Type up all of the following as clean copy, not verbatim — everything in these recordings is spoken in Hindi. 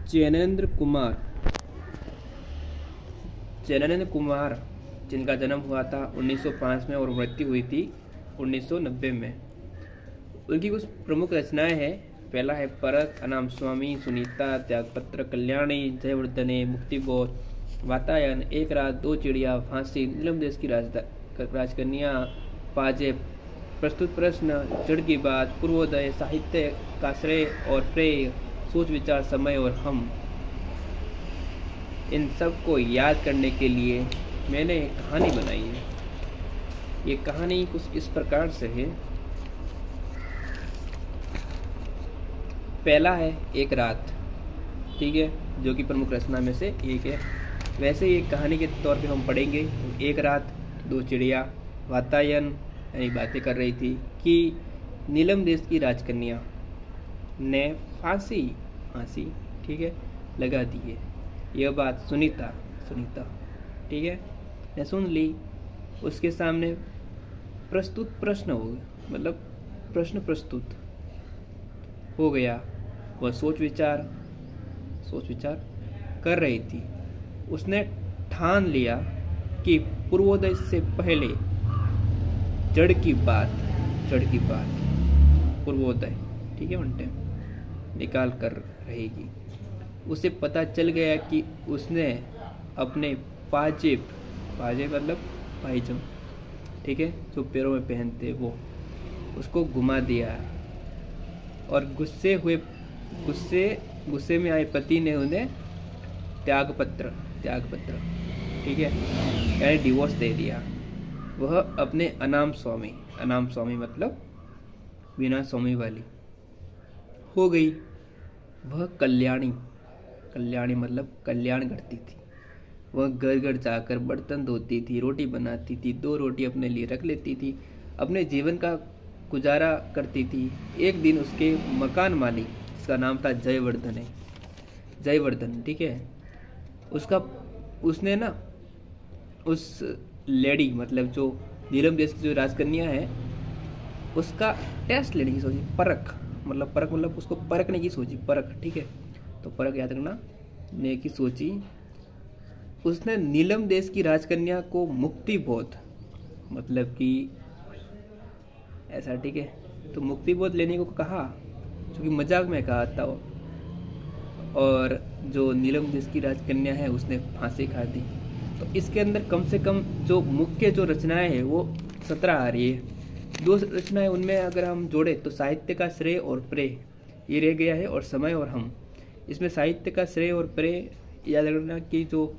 चैनेन्द्र कुमार जिनका जन्म हुआ था 1905 में और मृत्यु हुई थी 1990 में। उनकी कुछ प्रमुख रचनाएं हैं। पहला है परख, अनाम स्वामी, सुनीता, त्यागपत्र, कल्याणी, जयवर्धने, मुक्तिबोध, वातायन, एक रात, दो चिड़िया, फांसी, नीलम देश की राजकन्या, पाजेब, प्रस्तुत प्रश्न, जड़ की बात, पूर्वोदय, साहित्य का श्रेय और प्रेय, सोच विचार, समय और हम। इन सब को याद करने के लिए मैंने एक कहानी बनाई है। ये कहानी कुछ इस प्रकार से है। पहला है एक रात, ठीक है, जो कि प्रमुख रचना में से एक है। वैसे ही एक कहानी के तौर पे हम पढ़ेंगे। तो एक रात, दो चिड़िया, वातायन यानी बातें कर रही थी कि नीलम देश की राजकन्या ने फांसी ठीक है लगा दी है। यह बात सुनीता ठीक है ने सुन ली। उसके सामने प्रस्तुत प्रश्न हो गया, मतलब प्रश्न प्रस्तुत हो गया। वह सोच विचार कर रही थी। उसने ठान लिया कि पूर्वोदय से पहले जड़ की बात पूर्वोदय, ठीक है, उन निकाल कर रहेगी। उसे पता चल गया कि उसने अपने पाजेब मतलब पायजम, ठीक है, जो पैरों में पहनते वो, उसको घुमा दिया। और गुस्से में आए पति ने उन्हें त्यागपत्र, ठीक है, यानी डिवोर्स दे दिया। वह अपने अनाम स्वामी मतलब बिना स्वामी वाली हो गई। वह कल्याणी मतलब कल्याण करती थी। वह घर घर जाकर बर्तन धोती थी, रोटी बनाती थी, 2 रोटी अपने लिए रख लेती थी, अपने जीवन का गुजारा करती थी। एक दिन उसके मकान मालिक, जिसका नाम था जयवर्धन, ठीक है, उसने ना उस लेडी मतलब जो नीलम देश की जो राजकन्या है उसका टेस्ट लेने की सोची। परख मतलब उसको परखने की सोची, ठीक है। तो परख याद रखना ने की सोची। उसने नीलम देश की राजकन्या को मुक्तिबोध मतलब कि ऐसा, ठीक है, तो मुक्तिबोध लेने को कहा, जो कि मजाक में कहा था। और जो नीलम देश की राजकन्या है उसने फांसी खा दी। तो इसके अंदर कम से कम जो मुख्य जो रचनाएं हैं वो 17 आ रही है। 2 रचनाएं उनमें अगर हम जोड़े तो साहित्य का श्रेय और प्रेय ये रह गया है, और समय और हम। इसमें साहित्य का श्रेय और प्रेय याद रखना कि जो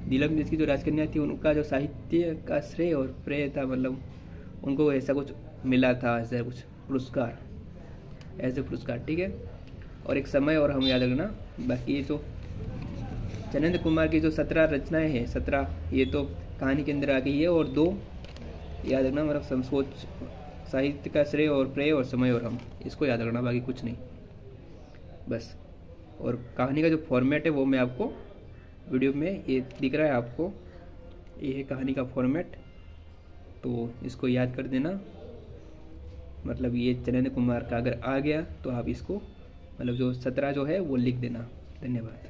नीलम देश की जो राजकन्या थी उनका जो साहित्य का श्रेय और प्रेय था, मतलब उनको ऐसा कुछ मिला था, ऐसा कुछ पुरस्कार, ठीक है। और एक समय और हम याद रखना। बाकी ये जो चैनेन्द्र कुमार की जो 17 रचनाएं हैं, 17 ये तो कहानी के अंदर आ गई है। और 2 याद रखना, मतलब सोच, साहित्य का श्रेय और प्रेय और समय और हम, इसको याद रखना, बाकी कुछ नहीं बस। और कहानी का जो फॉर्मेट है वो मैं आपको वीडियो में ये दिख रहा है आपको, ये है कहानी का फॉर्मेट, तो इसको याद कर देना। मतलब ये चैनेन्द्र कुमार का अगर आ गया तो आप इसको मतलब जो 17 जो है वो लिख देना। धन्यवाद।